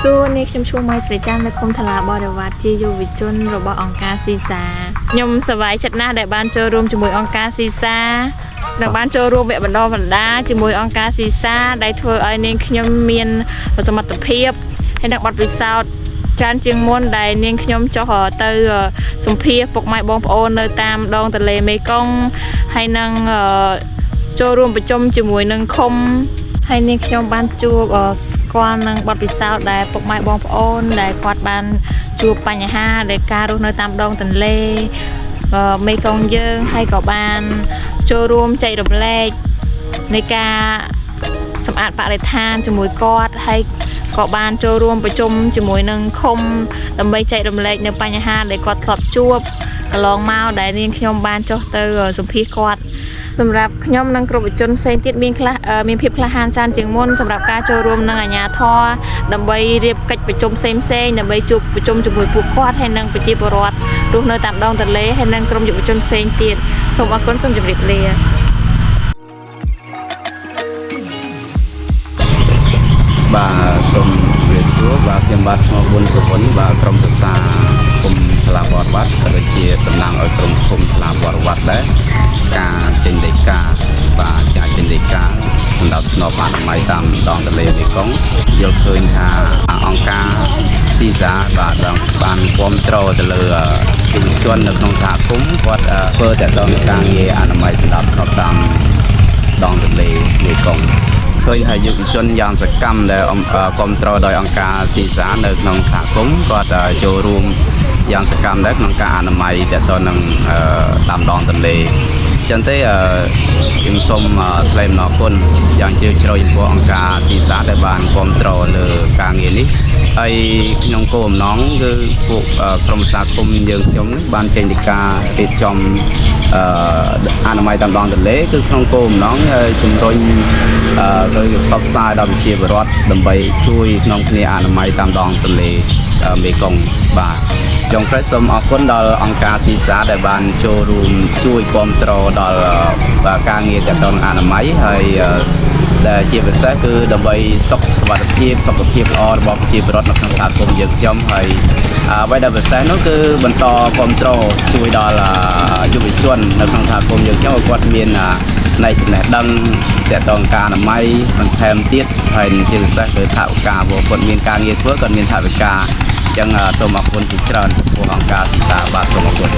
สู้นี่ខ្ញុំឈ្មោះម៉ៃស្រីចាន់នៅឃុំថ្លាបរិវត្តជាយុវជនរបស់អង្គការស៊ីសាខ្ញុំសប្បាយចិត្តណាស់ដែលបានចូលរួមជាមួយអង្គការស៊ីសានិងបានចូលរួមវគ្គបណ្ដុះបណ្ដាលជាមួយអង្គការស៊ីសាដែលធ្វើឲ្យនាងខ្ញុំមានសមត្ថភាពហើយនិងបទពិសោធន៍ច្រើនជាងមុនដែលនាងខ្ញុំចុះទៅសម្ភាសពុកម៉ែបងប្អូននៅតាមដងទន្លេមេគង្គហើយនឹងចូលរួមប្រជុំជាមួយនឹងឃុំហើយនាងខ្ញុំបានជួបស្គាល់នឹងបទពិសោធន៍ដែលពុកម៉ែបងប្អូនដែលគាត់បានជួបបញ្ហាដែលការរស់នៅតាមដងទន្លេមេគង្គយើងហើយក៏បានចូលរួមចែករំលែកនៃការសម្អាតបរិស្ថានជាមួយគាត់ហើយក៏បានចូលរួមប្រជុំជាមួយនឹងឃុំដើម្បីចែករំលែកនៅបញ្ហាដែលគាត់ធ្លាប់ជួបកន្លងមកដែលនាងខ្ញុំបានចុះទៅសម្ភាសគាត់សម្រាប់ខ្ញុំនិងក្រុមជនផ្សេងទៀតមានភាពក្លាហានច្រើនជាងមុនសម្រាប់ការចូលរួមនឹងអាជ្ញាធរដើម្បីរៀបកិច្ចប្រជុំផ្សេងដើម្បីជួបប្រជុំជាមួយពួកគាត់ហើយនិងប្រជាពលរដ្ឋរស់នៅតាមដងទន្លេហើយនិងក្រុមយុវជនផ្សេងទៀតសូមអរគុណសូមជម្រាបលាបាទសូមជម្រាបសួរបាទខ្ញុំបាទឈ្មោះប៊ុនសុវណ្ណបាទក្រុមប្រឹក្សាគុំថ្លាវត្តវត្តក៏ដូចជាតំណាងឲ្យក្រុមគុំថ្លាវត្តវត្តដែរការចេញដីកាបាទការចេញដីកាសម្រាប់ធ្នាប់អនាម័យតាមដងទន្លេមេគង្គយល់ឃើញថាអង្គការស៊ីសាបាទបានគ្រប់គ្រងទៅលើយុវជននៅក្នុងសហគមន៍គាត់ធ្វើតែដល់ការងារអនាម័យសម្រាប់ធ្នាប់តាមដងទន្លេមេគង្គឃើញថាយុវជនយ៉ាងសកម្មដែលគ្រប់គ្រងដោយអង្គការស៊ីសានៅក្នុងសហគមន៍គាត់ចូលរួមយ៉ាងសកម្មដែរក្នុងការអនាម័យទៅនឹងតាមដងទន្លេចឹងទេខ្ញុំសូមថ្លែងអំណរគុណយ៉ាងជ្រាលជ្រៅចំពោះអង្គការស៊ីសាដែលបានគ្រប់គ្រងលើការងារនេះហើយក្នុងគោលបំណងគឺពួកក្រុមសហគមន៍យើងខ្ញុំនេះបានចេញពីការរៀបចំអនាម័យតាមដងទន្លេគឺក្នុងគោលបំណងជំរុញទៅផ្សព្វផ្សាយដល់ប្រជាពលរដ្ឋដើម្បីជួយក្នុងគ្នាអនាម័យតាមដងទន្លេមេគង្គបាទចុងក្រោយសូមអរគុណដល់អង្គការស៊ីសាដែលបានចូលរួមជួយគាំទ្រដល់ការងារទាក់ទងអនាម័យហើយដែលជាពិសេសគឺដើម្បីសុខភាពល្អរបស់ប្រជាពលរដ្ឋនៅក្នុងសហគមន៍យើងខ្ញុំហើយអ្វីដែលពិសេសនោះគឺបន្តគាំទ្រជួយដល់យុវជននៅក្នុងសហគមន៍យើងខ្ញុំឲ្យគាត់មានផ្នែកចំណេះដឹងទាក់ទងការអនាម័យបន្ថែមទៀតហើយជាពិសេសគឺថវិកាព្រោះគាត់មានការងារធ្វើគាត់មានថវិកាអញ្ចឹងសូមអរគុណជាច្រើនចំពោះអង្គការសិក្សាបាទសូមអរគុណ